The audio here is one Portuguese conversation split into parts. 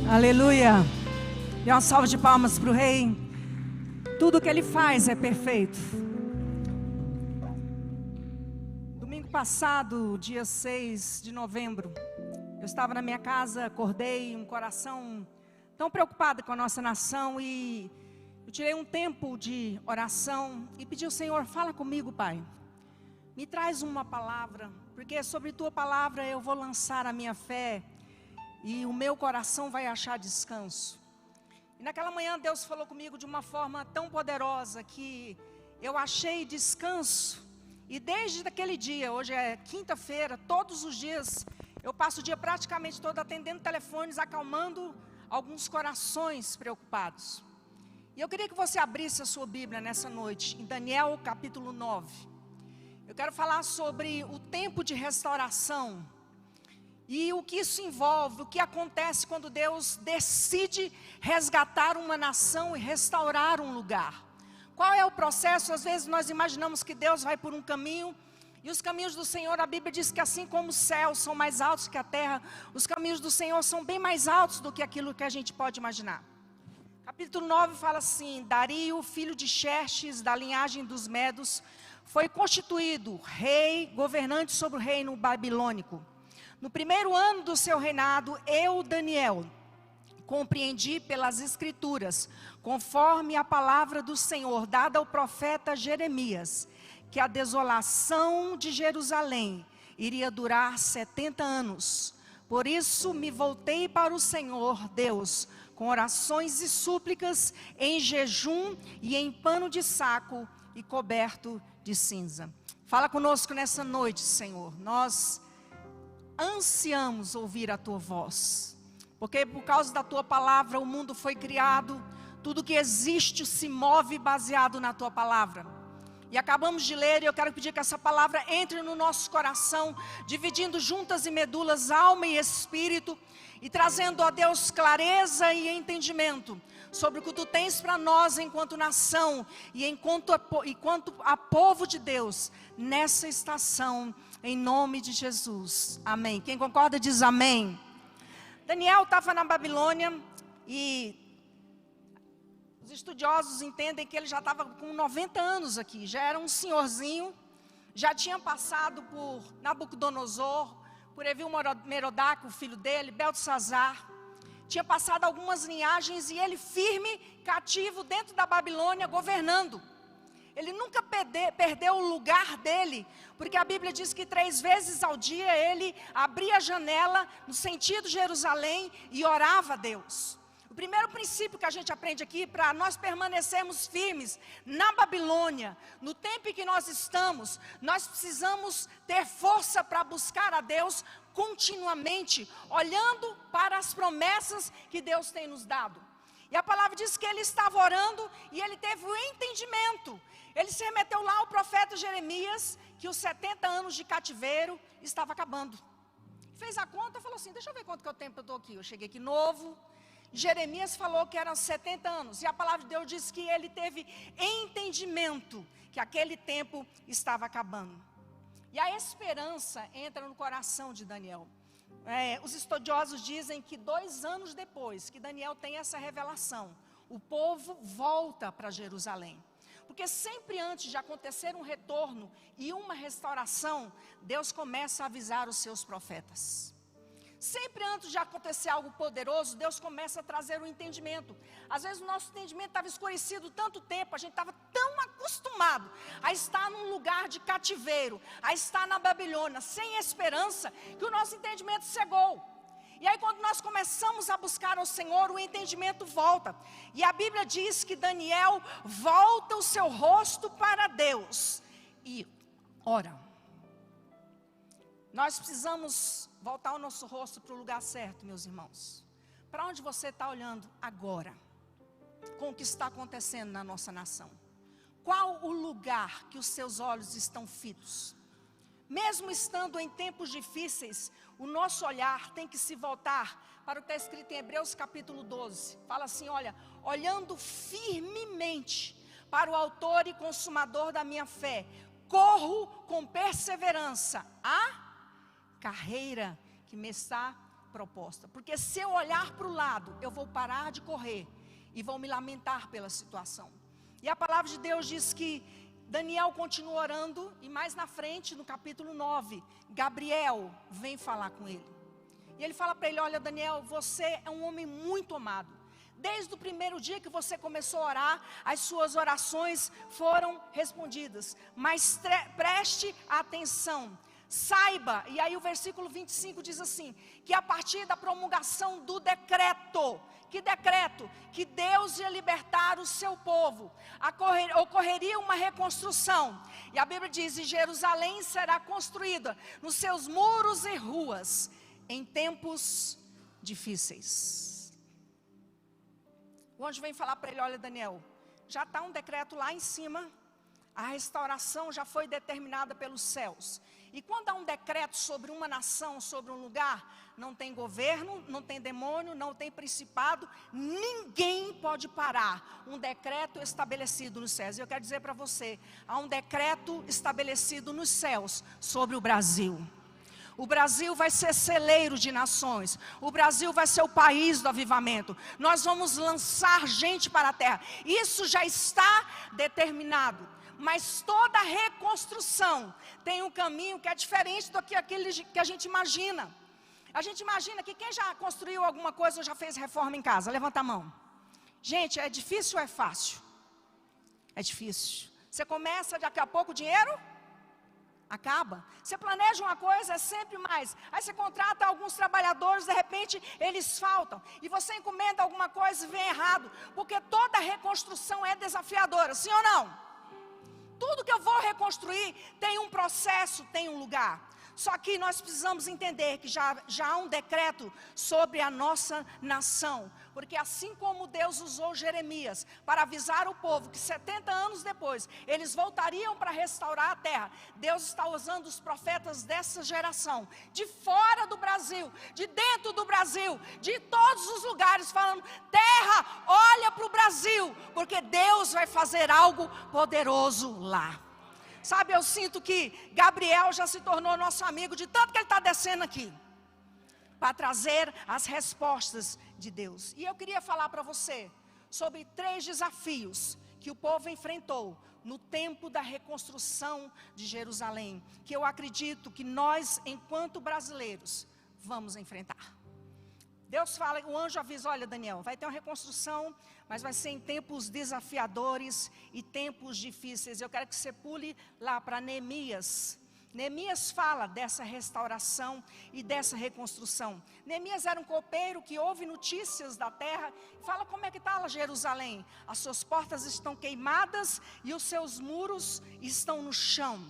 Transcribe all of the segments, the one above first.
Aleluia. Dê uma salva de palmas para o Rei. Tudo que Ele faz é perfeito. Domingo passado, dia 6 de novembro, eu estava na minha casa, acordei, um coração tão preocupado com a nossa nação, e eu tirei um tempo de oração e pedi ao Senhor: fala comigo, Pai. Me traz uma palavra, porque sobre Tua palavra eu vou lançar a minha fé e o meu coração vai achar descanso. E naquela manhã Deus falou comigo de uma forma tão poderosa que eu achei descanso. E desde aquele dia, hoje é quinta-feira, todos os dias eu passo o dia praticamente todo atendendo telefones, acalmando alguns corações preocupados. E eu queria que você abrisse a sua Bíblia nessa noite, em Daniel capítulo 9. Eu quero falar sobre o tempo de restauração e o que isso envolve, o que acontece quando Deus decide resgatar uma nação e restaurar um lugar. Qual é o processo? Às vezes nós imaginamos que Deus vai por um caminho, e os caminhos do Senhor, a Bíblia diz que assim como os céus são mais altos que a terra, os caminhos do Senhor são bem mais altos do que aquilo que a gente pode imaginar. Capítulo 9 fala assim: Dario, filho de Xerxes, da linhagem dos Medos, foi constituído rei, governante sobre o reino babilônico. No primeiro ano do seu reinado, eu, Daniel, compreendi pelas escrituras, conforme a palavra do Senhor dada ao profeta Jeremias, que a desolação de Jerusalém iria durar 70 anos. Por isso me voltei para o Senhor Deus, com orações e súplicas, em jejum e em pano de saco e coberto de cinza. Fala conosco nessa noite, Senhor. Nós ansiamos ouvir a Tua voz, porque por causa da Tua palavra o mundo foi criado, tudo que existe se move baseado na Tua palavra. E acabamos de ler, e eu quero pedir que essa palavra entre no nosso coração, dividindo juntas e medulas, alma e espírito, e trazendo a Deus clareza e entendimento sobre o que Tu tens para nós enquanto nação e enquanto a povo de Deus nessa estação, em nome de Jesus, amém. Quem concorda diz amém. Daniel estava na Babilônia, e os estudiosos entendem que ele já estava com 90 anos aqui, já era um senhorzinho, já tinha passado por Nabucodonosor, por Evil-Merodach, o filho dele, Beltesazar, tinha passado algumas linhagens, e ele firme, cativo dentro da Babilônia, governando. Ele nunca perdeu o lugar dele, porque a Bíblia diz que 3 vezes ao dia ele abria a janela no sentido Jerusalém e orava a Deus. O primeiro princípio que a gente aprende aqui, para nós permanecermos firmes na Babilônia, no tempo em que nós estamos, nós precisamos ter força para buscar a Deus continuamente, olhando para as promessas que Deus tem nos dado. E a palavra diz que ele estava orando e ele teve o entendimento. Ele se remeteu lá ao profeta Jeremias, que os 70 anos de cativeiro estava acabando. Fez a conta e falou assim: deixa eu ver quanto que é o tempo que eu estou aqui. Eu cheguei aqui novo. Jeremias falou que eram 70 anos. E a palavra de Deus diz que ele teve entendimento que aquele tempo estava acabando. E a esperança entra no coração de Daniel. Os estudiosos dizem que 2 anos depois que Daniel tem essa revelação, o povo volta para Jerusalém. Porque sempre antes de acontecer um retorno e uma restauração, Deus começa a avisar os seus profetas. Sempre antes de acontecer algo poderoso, Deus começa a trazer o entendimento. Às vezes o nosso entendimento estava escurecido tanto tempo, a gente estava tão acostumado a estar num lugar de cativeiro, a estar na Babilônia, sem esperança, que o nosso entendimento cegou. E aí quando nós começamos a buscar ao Senhor, o entendimento volta. E a Bíblia diz que Daniel volta o seu rosto para Deus e ora. Nós precisamos voltar o nosso rosto para o lugar certo, meus irmãos. Para onde você está olhando agora? Com o que está acontecendo na nossa nação? Qual o lugar que os seus olhos estão fitos? Mesmo estando em tempos difíceis, o nosso olhar tem que se voltar para o que está escrito em Hebreus capítulo 12. Fala assim: olha, olhando firmemente para o autor e consumador da minha fé, corro com perseverança a carreira que me está proposta. Porque se eu olhar para o lado, eu vou parar de correr e vou me lamentar pela situação. E a palavra de Deus diz que Daniel continua orando, e mais na frente, no capítulo 9, Gabriel vem falar com ele. E ele fala para ele: olha, Daniel, você é um homem muito amado. Desde o primeiro dia que você começou a orar, as suas orações foram respondidas. Mas preste atenção, saiba, e aí o versículo 25 diz assim, que a partir da promulgação do decreto, que decreto? Que Deus ia libertar o seu povo, ocorreria uma reconstrução. E a Bíblia diz: e Jerusalém será construída nos seus muros e ruas, em tempos difíceis. O anjo vem falar para ele: olha, Daniel, já está um decreto lá em cima, a restauração já foi determinada pelos céus. E quando há um decreto sobre uma nação, sobre um lugar, não tem governo, não tem demônio, não tem principado, ninguém pode parar um decreto estabelecido nos céus. E eu quero dizer para você, há um decreto estabelecido nos céus sobre o Brasil. O Brasil vai ser celeiro de nações. O Brasil vai ser o país do avivamento. Nós vamos lançar gente para a terra. Isso já está determinado. Mas toda reconstrução tem um caminho que é diferente do que aquele que a gente imagina. A gente imagina que quem já construiu alguma coisa ou já fez reforma em casa, levanta a mão. Gente, é difícil ou é fácil? É difícil. Você começa, daqui a pouco o dinheiro acaba. Você planeja uma coisa, é sempre mais. Aí você contrata alguns trabalhadores, de repente eles faltam. E você encomenda alguma coisa e vem errado. Porque toda reconstrução é desafiadora, sim ou não? Tudo que eu vou reconstruir tem um processo, tem um lugar. Só que nós precisamos entender que já há um decreto sobre a nossa nação. Porque assim como Deus usou Jeremias para avisar o povo que 70 anos depois eles voltariam para restaurar a terra, Deus está usando os profetas dessa geração, de fora do Brasil, de dentro do Brasil, de todos os lugares, falando: terra, olha para o Brasil, porque Deus vai fazer algo poderoso lá. Sabe, eu sinto que Gabriel já se tornou nosso amigo, de tanto que ele está descendo aqui, para trazer as respostas de Deus. E eu queria falar para você sobre 3 desafios que o povo enfrentou no tempo da reconstrução de Jerusalém, que eu acredito que nós, enquanto brasileiros, vamos enfrentar. Deus fala, o anjo avisa: olha, Daniel, vai ter uma reconstrução, mas vai ser em tempos desafiadores e tempos difíceis. Eu quero que você pule lá para Neemias. Neemias fala dessa restauração e dessa reconstrução. Neemias era um copeiro que ouve notícias da terra, fala como é que está lá Jerusalém. As suas portas estão queimadas e os seus muros estão no chão.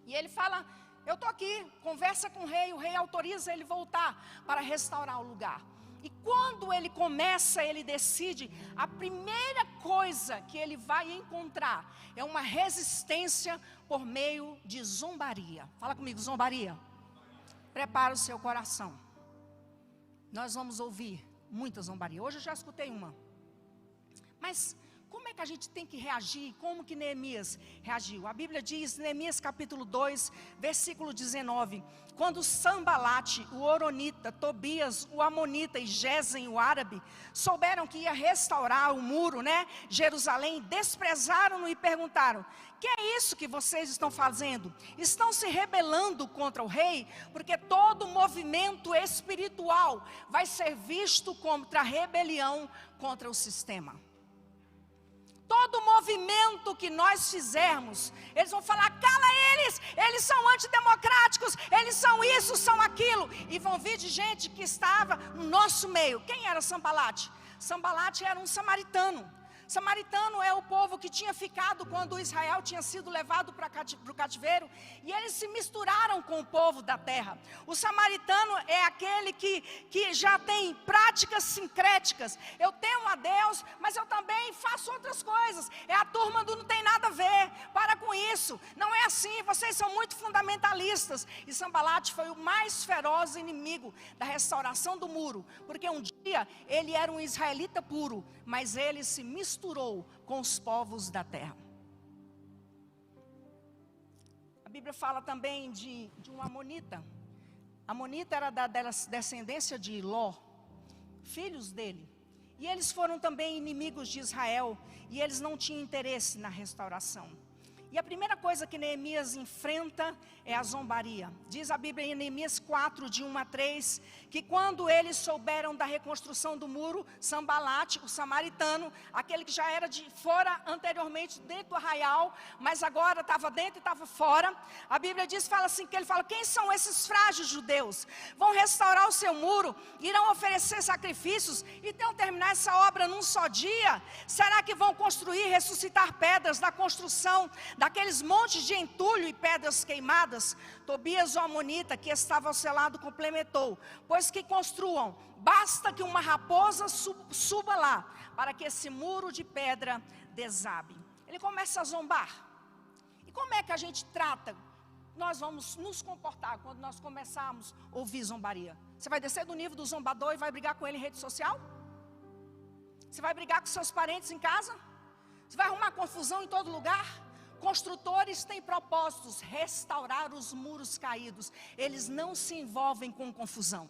E ele fala: eu estou aqui, conversa com o rei autoriza ele voltar para restaurar o lugar. E quando ele começa, ele decide, a primeira coisa que ele vai encontrar é uma resistência por meio de zombaria. Fala comigo, zombaria. Prepara o seu coração. Nós vamos ouvir muita zombaria. Hoje eu já escutei uma. Mas como é que a gente tem que reagir? Como que Neemias reagiu? A Bíblia diz, Neemias capítulo 2, versículo 19: quando Sambalate, o Horonita, Tobias, o Amonita e Gesem, o árabe, souberam que ia restaurar o muro, Jerusalém, desprezaram-no e perguntaram: que é isso que vocês estão fazendo? Estão se rebelando contra o rei? Porque todo movimento espiritual vai ser visto contra a rebelião contra o sistema. Todo movimento que nós fizermos, eles vão falar: cala eles são antidemocráticos, eles são isso, são aquilo. E vão vir de gente que estava no nosso meio. Quem era Sambalate? Sambalate era um samaritano. Samaritano é o povo que tinha ficado quando Israel tinha sido levado para o cativeiro, e eles se misturaram com o povo da terra. O samaritano é aquele que já tem práticas sincréticas. Eu temo a Deus, mas eu também faço outras coisas. É a turma do não tem nada a ver. Para com isso, não é assim, vocês são muito fundamentalistas. E Sambalate foi o mais feroz inimigo da restauração do muro, porque um dia ele era um israelita puro, mas ele se misturou com os povos da terra. A Bíblia fala também de um amonita. Amonita era da descendência de Ló, filhos dele. E eles foram também inimigos de Israel, e eles não tinham interesse na restauração. E a primeira coisa que Neemias enfrenta é a zombaria. Diz a Bíblia em Neemias 4, de 1 a 3, que quando eles souberam da reconstrução do muro, Sambalate, o samaritano, aquele que já era de fora anteriormente, dentro do arraial, mas agora estava dentro e estava fora, a Bíblia diz, fala assim, que ele fala, quem são esses frágeis judeus? Vão restaurar o seu muro, irão oferecer sacrifícios, e então terminar essa obra num só dia? Será que vão construir, ressuscitar pedras da construção, daqueles montes de entulho e pedras queimadas? Tobias, o amonita, que estava ao seu lado, complementou, pois que construam, basta que uma raposa suba lá, para que esse muro de pedra desabe. Ele começa a zombar. E como é que a gente trata? Nós vamos nos comportar quando nós começarmos a ouvir zombaria. Você vai descer do nível do zombador e vai brigar com ele em rede social? Você vai brigar com seus parentes em casa? Você vai arrumar confusão em todo lugar? Construtores têm propósitos, restaurar os muros caídos. Eles não se envolvem com confusão.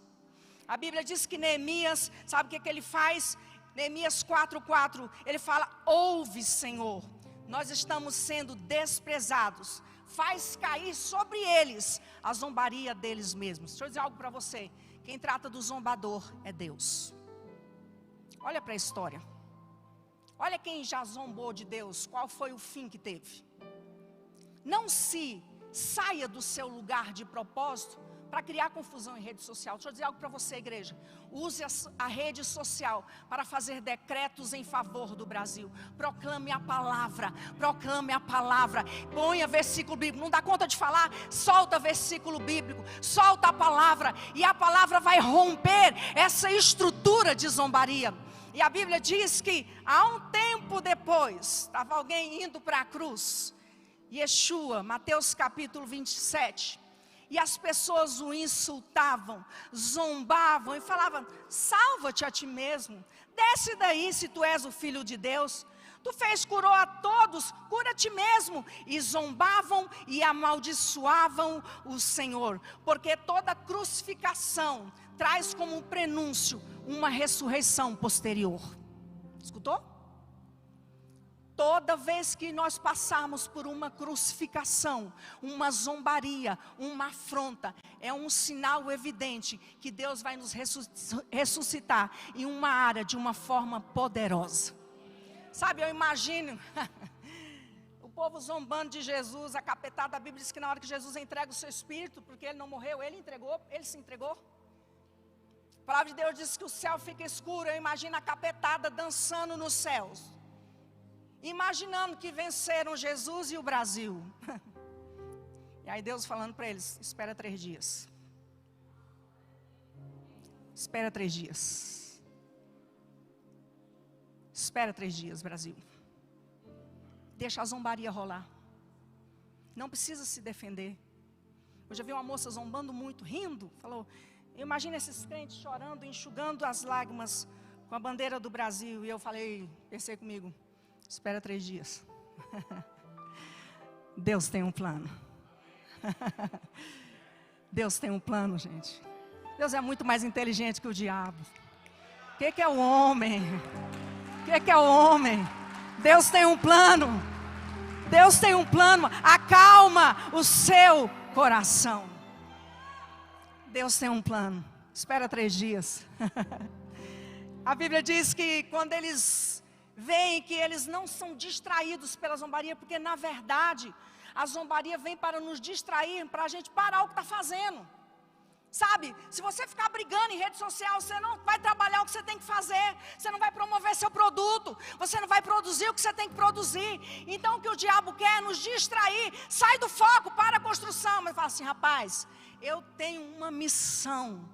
A Bíblia diz que Neemias, sabe o que ele faz? Neemias 4:4, ele fala, ouve, Senhor, nós estamos sendo desprezados. Faz cair sobre eles a zombaria deles mesmos. Deixa eu dizer algo para você. Quem trata do zombador é Deus. Olha para a história. Olha quem já zombou de Deus, qual foi o fim que teve. Não se saia do seu lugar de propósito para criar confusão em rede social. Deixa eu dizer algo para você, igreja. Use a rede social para fazer decretos em favor do Brasil. Proclame a palavra, ponha versículo bíblico. Não dá conta de falar? Solta versículo bíblico, solta a palavra, e a palavra vai romper essa estrutura de zombaria. E a Bíblia diz que há um tempo depois, estava alguém indo para a cruz, Yeshua, Mateus capítulo 27, e as pessoas o insultavam, zombavam e falavam, salva-te a ti mesmo, desce daí se tu és o Filho de Deus, tu curou a todos, cura a ti mesmo. E zombavam e amaldiçoavam o Senhor, porque toda crucificação traz como um prenúncio uma ressurreição posterior. Escutou? Toda vez que nós passarmos por uma crucificação, uma zombaria, uma afronta, é um sinal evidente que Deus vai nos ressuscitar em uma área de uma forma poderosa. Sabe, eu imagino o povo zombando de Jesus, a capetada da Bíblia diz que na hora que Jesus entrega o seu espírito, porque ele não morreu, ele se entregou. A palavra de Deus diz que o céu fica escuro. Eu imagino a capetada dançando nos céus, imaginando que venceram Jesus e o Brasil. E aí Deus falando para eles, espera 3 dias. Espera 3 dias. Espera 3 dias, Brasil. Deixa a zombaria rolar. Não precisa se defender. Eu já vi uma moça zombando muito, rindo. Falou, imagina esses crentes chorando, enxugando as lágrimas com a bandeira do Brasil. E eu falei, pensei comigo, espera 3 dias. Deus tem um plano. Deus tem um plano, gente. Deus é muito mais inteligente que o diabo. O que é o homem? O que é o homem? Deus tem um plano. Deus tem um plano. Acalma o seu coração. Deus tem um plano. Espera 3 dias. A Bíblia diz que quando eles veem que eles não são distraídos pela zombaria, porque na verdade a zombaria vem para nos distrair, para a gente parar o que está fazendo. Sabe, se você ficar brigando em rede social, você não vai trabalhar o que você tem que fazer, você não vai promover seu produto, você não vai produzir o que você tem que produzir. Então o que o diabo quer é nos distrair, sai do foco para a construção. Mas fala assim, rapaz, eu tenho uma missão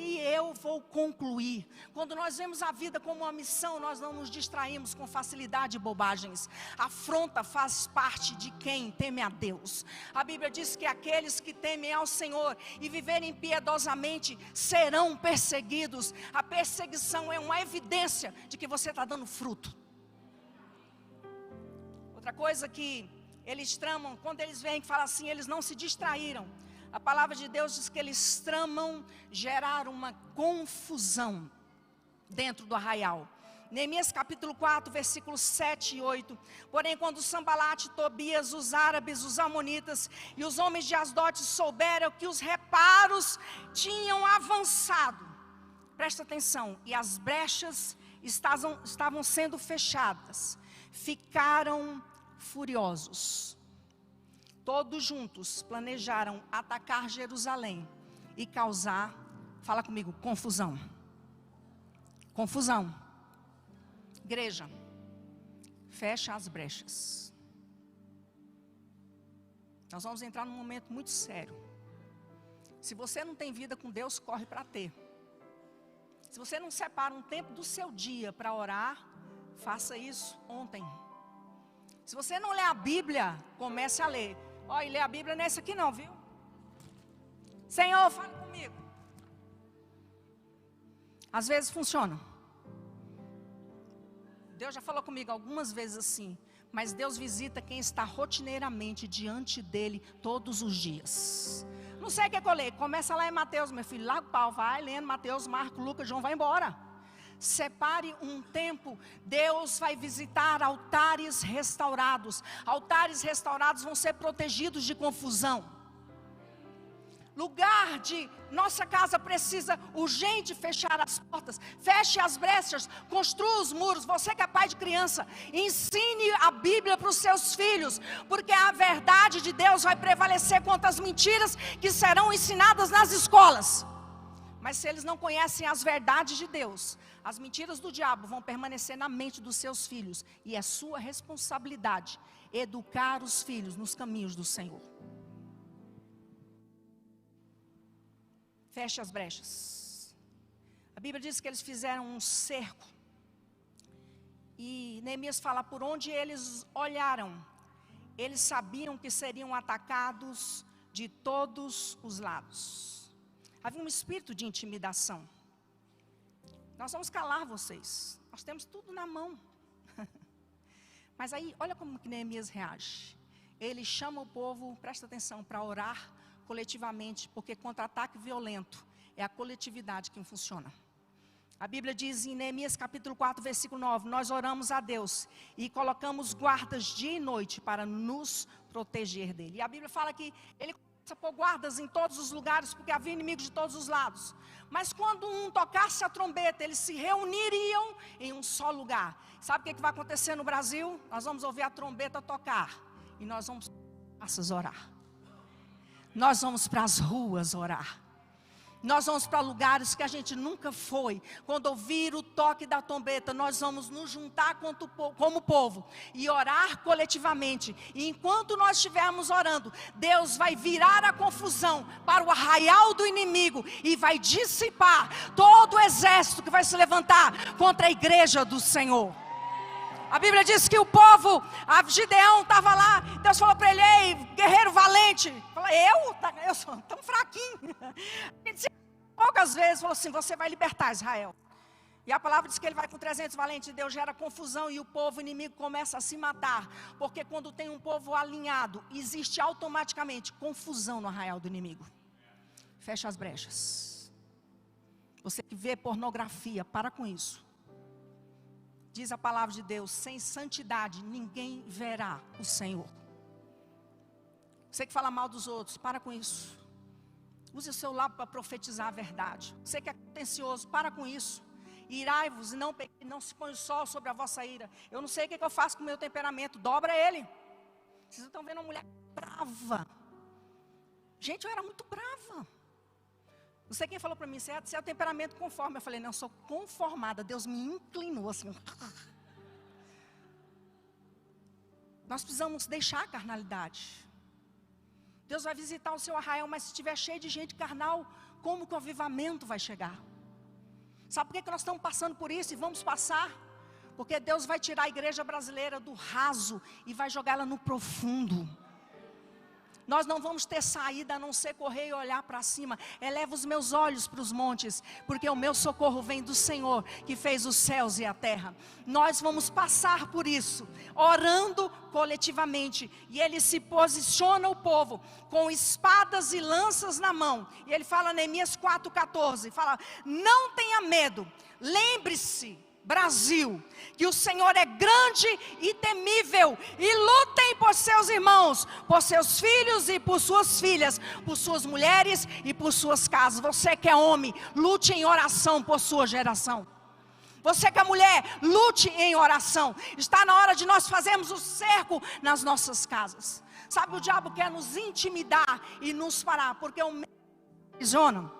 e eu vou concluir. Quando nós vemos a vida como uma missão, nós não nos distraímos com facilidade e bobagens. A afronta faz parte de quem teme a Deus. A Bíblia diz que aqueles que temem ao Senhor e viverem piedosamente serão perseguidos. A perseguição é uma evidência de que você está dando fruto. Outra coisa que eles tramam, quando eles vêm que fala assim, eles não se distraíram. A palavra de Deus diz que eles tramam gerar uma confusão dentro do arraial. Neemias capítulo 4, versículos 7 e 8. Porém, quando Sambalate, Tobias, os árabes, os amonitas e os homens de Asdote souberam que os reparos tinham avançado, presta atenção, e as brechas estavam sendo fechadas, ficaram furiosos. Todos juntos planejaram atacar Jerusalém e causar, fala comigo, confusão. Confusão. Igreja, fecha as brechas. Nós vamos entrar num momento muito sério. Se você não tem vida com Deus, corre para ter. Se você não separa um tempo do seu dia para orar, faça isso ontem. Se você não lê a Bíblia, comece a ler. Ó, e ler a Bíblia não é esse aqui não, viu? Senhor, fala comigo. Às vezes funciona. Deus já falou comigo algumas vezes assim. Mas Deus visita quem está rotineiramente diante dele todos os dias. Não sei o que é que eu leio. Começa lá em Mateus, meu filho. Larga o pau, vai lendo Mateus, Marcos, Lucas, João, vai embora. Separe um tempo. Deus vai visitar altares restaurados. Altares restaurados vão ser protegidos de confusão. Lugar de nossa casa precisa urgente fechar as portas. Feche as brechas, construa os muros. Você que é pai de criança, ensine a Bíblia para os seus filhos, porque a verdade de Deus vai prevalecer contra as mentiras que serão ensinadas nas escolas. Mas se eles não conhecem as verdades de Deus, as mentiras do diabo vão permanecer na mente dos seus filhos. E é sua responsabilidade educar os filhos nos caminhos do Senhor. Feche as brechas. A Bíblia diz que eles fizeram um cerco. E Neemias fala, por onde eles olharam, eles sabiam que seriam atacados de todos os lados. Havia um espírito de intimidação. Nós vamos calar vocês. Nós temos tudo na mão. Mas aí, olha como que Neemias reage. Ele chama o povo, presta atenção, para orar coletivamente, porque contra-ataque violento é a coletividade que funciona. A Bíblia diz em Neemias capítulo 4, versículo 9, nós oramos a Deus e colocamos guardas dia e noite para nos proteger dele. E a Bíblia fala que ele começa a pôr guardas em todos os lugares, porque havia inimigos de todos os lados. Mas quando um tocasse a trombeta, eles se reuniriam em um só lugar. Sabe o que vai acontecer no Brasil? Nós vamos ouvir a trombeta tocar e nós vamos orar. Nós vamos para as ruas orar. Nós vamos para lugares que a gente nunca foi. Quando ouvir o toque da trombeta, nós vamos nos juntar como povo e orar coletivamente. E enquanto nós estivermos orando, Deus vai virar a confusão para o arraial do inimigo e vai dissipar todo o exército que vai se levantar contra a igreja do Senhor. A Bíblia diz que o povo, Gideão estava lá, Deus falou para ele, ei, guerreiro valente. Falou, eu sou tão fraquinho. Ele disse poucas vezes, falou assim, você vai libertar Israel. E a palavra diz que ele vai com 300 valentes, Deus gera confusão e o povo inimigo começa a se matar. Porque quando tem um povo alinhado, existe automaticamente confusão no arraial do inimigo. Fecha as brechas. Você que vê pornografia, para com isso. Diz a palavra de Deus, sem santidade ninguém verá o Senhor. Você que fala mal dos outros, para com isso. Use o seu lábio para profetizar a verdade. Você que é contencioso, para com isso. Irai-vos e não se põe o sol sobre a vossa ira. Eu não sei o que eu faço com o meu temperamento, dobra ele. Vocês estão vendo uma mulher brava. Gente, eu era muito brava. Não sei quem falou para mim, você é o temperamento conforme. Eu falei, não, eu sou conformada. Deus me inclinou assim. Nós precisamos deixar a carnalidade. Deus vai visitar o seu arraial, mas se estiver cheio de gente carnal, como que o avivamento vai chegar? Sabe por que nós estamos passando por isso e vamos passar? Porque Deus vai tirar a igreja brasileira do raso e vai jogá-la no profundo. Nós não vamos ter saída a não ser correr e olhar para cima. Eleva os meus olhos para os montes, porque o meu socorro vem do Senhor, que fez os céus e a terra. Nós vamos passar por isso, orando coletivamente. E ele se posiciona o povo, com espadas e lanças na mão. E ele fala, Neemias 4,14, fala, não tenha medo, lembre-se, Brasil, que o Senhor é grande e temível, e lutem por seus irmãos, por seus filhos e por suas filhas, por suas mulheres e por suas casas. Você que é homem, lute em oração por sua geração. Você que é mulher, lute em oração. Está na hora de nós fazermos o cerco nas nossas casas. Sabe, o diabo quer nos intimidar e nos parar, porque o medo aprisiona.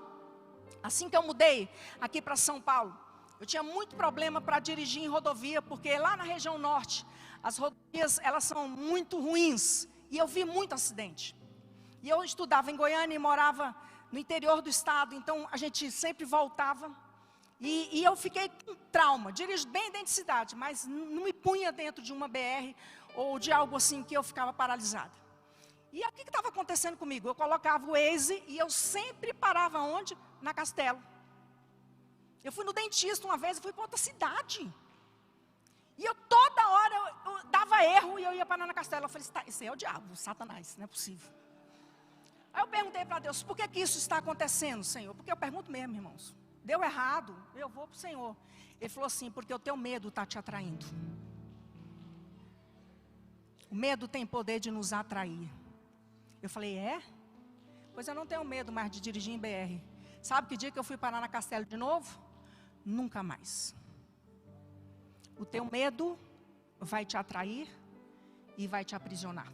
Assim que eu mudei aqui para São Paulo, eu tinha muito problema para dirigir em rodovia, porque lá na região norte, as rodovias, elas são muito ruins, e eu vi muito acidente. E eu estudava em Goiânia e morava no interior do estado, então a gente sempre voltava, e eu fiquei com trauma. Dirijo bem dentro de cidade, mas não me punha dentro de uma BR, ou de algo assim que eu ficava paralisada. E o que estava acontecendo comigo? Eu colocava o Waze, e eu sempre parava onde? Na Castelo. Eu fui no dentista uma vez, eu fui para outra cidade. E eu toda hora, eu dava erro e eu ia parar na Castelo. Eu falei, isso aí é o diabo, Satanás, não é possível. Aí eu perguntei para Deus, por que isso está acontecendo, Senhor? Porque eu pergunto mesmo, irmãos. Deu errado, eu vou para o Senhor. Ele falou assim, porque o teu medo está te atraindo. O medo tem poder de nos atrair. Eu falei, é? Pois eu não tenho medo mais de dirigir em BR. Sabe que dia que eu fui parar na Castelo de novo? Nunca mais. O teu medo vai te atrair e vai te aprisionar.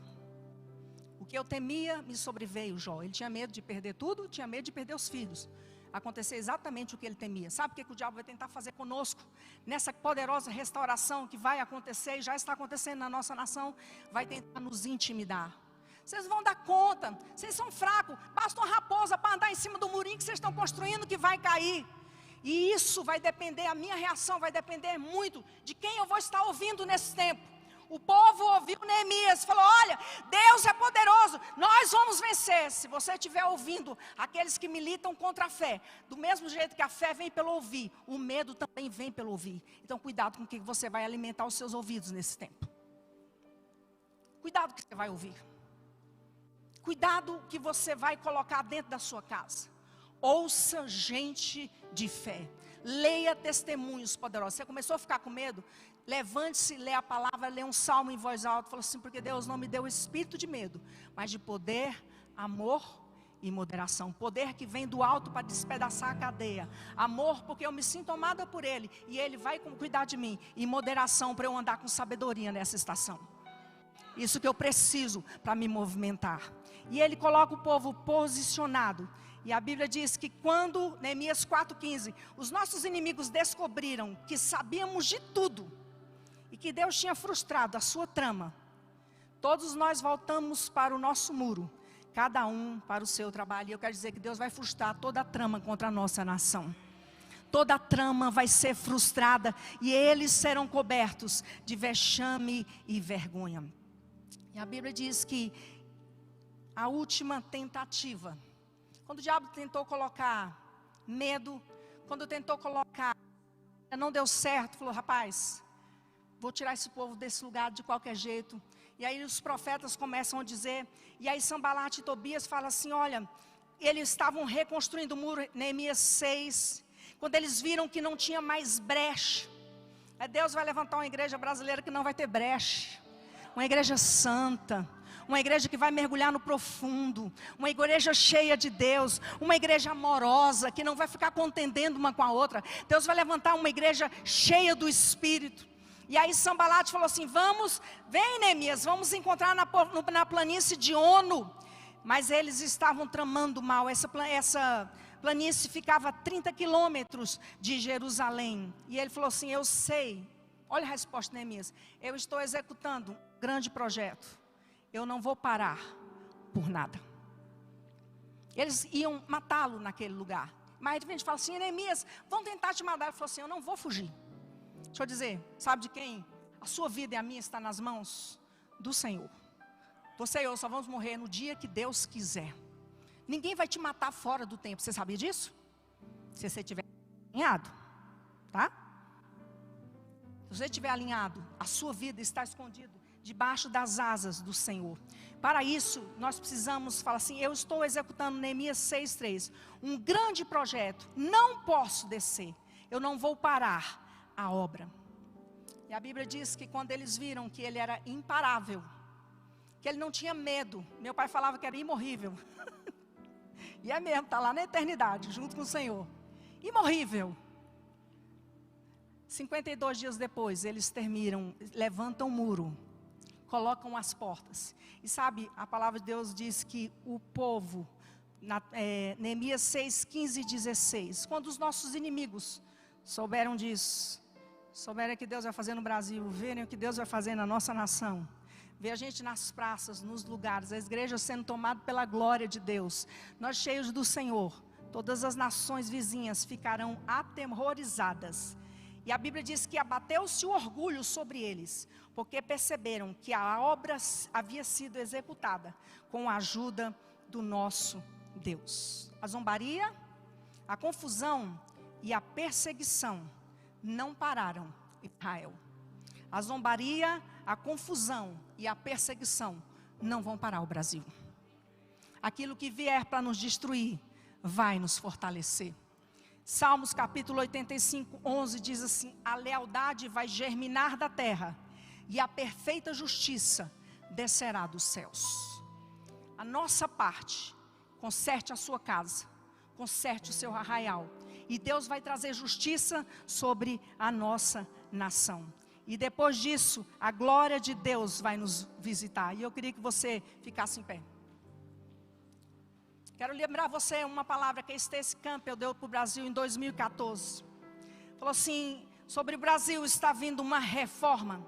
O que eu temia me sobreveio, Jó. Ele tinha medo de perder tudo, tinha medo de perder os filhos. Aconteceu exatamente o que ele temia. Sabe o que o diabo vai tentar fazer conosco? Nessa poderosa restauração que vai acontecer e já está acontecendo na nossa nação, vai tentar nos intimidar. Vocês vão dar conta, vocês são fracos, basta uma raposa para andar em cima do murinho que vocês estão construindo que vai cair. E isso vai depender, a minha reação vai depender muito de quem eu vou estar ouvindo nesse tempo. O povo ouviu Neemias, falou, olha, Deus é poderoso, nós vamos vencer. Se você estiver ouvindo aqueles que militam contra a fé, do mesmo jeito que a fé vem pelo ouvir, o medo também vem pelo ouvir. Então cuidado com o que você vai alimentar os seus ouvidos nesse tempo. Cuidado com o que você vai ouvir. Cuidado que você vai colocar dentro da sua casa. Ouça gente de fé. Leia testemunhos poderosos. Você começou a ficar com medo? Levante-se, lê a palavra, lê um salmo em voz alta. Fala assim, porque Deus não me deu o espírito de medo, mas de poder, amor e moderação. Poder que vem do alto para despedaçar a cadeia. Amor porque eu me sinto amada por Ele, e Ele vai cuidar de mim. E moderação para eu andar com sabedoria nessa estação. Isso que eu preciso para me movimentar. E ele coloca o povo posicionado. E a Bíblia diz que quando, Neemias 4,15, os nossos inimigos descobriram que sabíamos de tudo, e que Deus tinha frustrado a sua trama, todos nós voltamos para o nosso muro, cada um para o seu trabalho. E eu quero dizer que Deus vai frustrar toda a trama contra a nossa nação. Toda a trama vai ser frustrada, e eles serão cobertos de vexame e vergonha. E a Bíblia diz que a última tentativa, quando o diabo tentou colocar medo, quando tentou colocar, não deu certo, falou, rapaz, vou tirar esse povo desse lugar de qualquer jeito. E aí os profetas começam a dizer, e aí Sanbalate e Tobias falam assim, olha, eles estavam reconstruindo o muro, Neemias 6, quando eles viram que não tinha mais brecha, Deus vai levantar uma igreja brasileira que não vai ter brecha, uma igreja santa, uma igreja que vai mergulhar no profundo, uma igreja cheia de Deus, uma igreja amorosa, que não vai ficar contendendo uma com a outra. Deus vai levantar uma igreja cheia do Espírito. E aí Sanbalate falou assim, vem Neemias, vamos encontrar na planície de Ono. Mas eles estavam tramando mal, essa planície ficava a 30 quilômetros de Jerusalém. E ele falou assim, eu sei, olha a resposta de Neemias, eu estou executando um grande projeto. Eu não vou parar por nada. Eles iam matá-lo naquele lugar. Mas a gente fala assim, Neemias, vão tentar te matar. Ele falou assim, eu não vou fugir. Deixa eu dizer, sabe de quem? A sua vida e a minha está nas mãos do Senhor. Você e eu só vamos morrer no dia que Deus quiser. Ninguém vai te matar fora do tempo. Você sabia disso? Se você estiver alinhado, tá? Se você estiver alinhado, a sua vida está escondida debaixo das asas do Senhor. Para isso, nós precisamos falar assim: eu estou executando Neemias 6:3, um grande projeto, não posso descer, eu não vou parar a obra. E a Bíblia diz que quando eles viram que ele era imparável, que ele não tinha medo, meu pai falava que era imorrível, e é mesmo, está lá na eternidade, junto com o Senhor, imorrível. 52 dias depois, eles levantam o muro, colocam as portas. E sabe, a palavra de Deus diz que o povo, Neemias 6:15 e 16, quando os nossos inimigos souberam disso, souberam o que Deus vai fazer no Brasil, verem o que Deus vai fazer na nossa nação, ver a gente nas praças, nos lugares, as igrejas sendo tomadas pela glória de Deus, nós cheios do Senhor, todas as nações vizinhas ficarão aterrorizadas. E a Bíblia diz que abateu-se o orgulho sobre eles, porque perceberam que a obra havia sido executada com a ajuda do nosso Deus. A zombaria, a confusão e a perseguição não pararam Israel. A zombaria, a confusão e a perseguição não vão parar o Brasil. Aquilo que vier para nos destruir vai nos fortalecer. Salmos capítulo 85, 11 diz assim: a lealdade vai germinar da terra e a perfeita justiça descerá dos céus. A nossa parte, conserte a sua casa, conserte o seu arraial, e Deus vai trazer justiça sobre a nossa nação. E depois disso, a glória de Deus vai nos visitar. E eu queria que você ficasse em pé. Quero lembrar você uma palavra que a Stacy Campbell deu para o Brasil em 2014. Falou assim: sobre o Brasil está vindo uma reforma.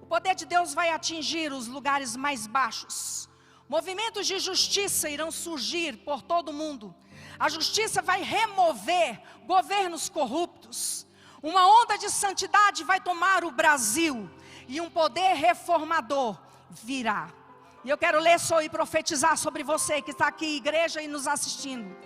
O poder de Deus vai atingir os lugares mais baixos. Movimentos de justiça irão surgir por todo o mundo. A justiça vai remover governos corruptos. Uma onda de santidade vai tomar o Brasil. E um poder reformador virá. E eu quero ler só e profetizar sobre você que está aqui, igreja, e nos assistindo.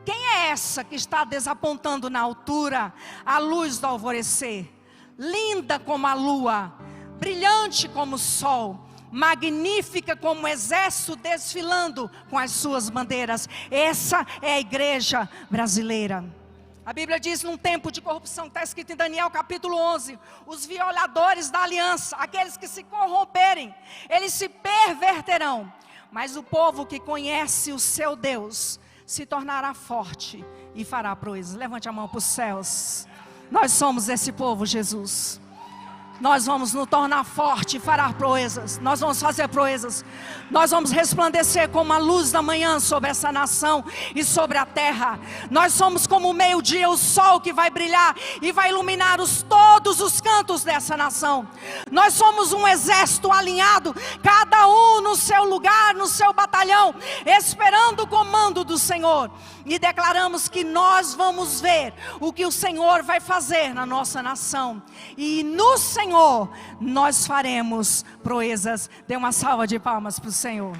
Quem é essa que está desapontando na altura a luz do alvorecer? Linda como a lua, brilhante como o sol, magnífica como o exército desfilando com as suas bandeiras. Essa é a igreja brasileira. A Bíblia diz num tempo de corrupção, está escrito em Daniel capítulo 11, os violadores da aliança, aqueles que se corromperem, eles se perverterão. Mas o povo que conhece o seu Deus se tornará forte e fará proezas. Levante a mão para os céus. Nós somos esse povo, Jesus. Nós vamos nos tornar forte e fará proezas. Nós vamos fazer proezas. Nós vamos resplandecer como a luz da manhã sobre essa nação e sobre a terra. Nós somos como o meio-dia, o sol que vai brilhar e vai iluminar todos os cantos dessa nação. Nós somos um exército alinhado, cada um no seu lugar, no seu batalhão, esperando o comando do Senhor. E declaramos que nós vamos ver o que o Senhor vai fazer na nossa nação. E no Senhor nós faremos proezas. Dê uma salva de palmas para o Senhor.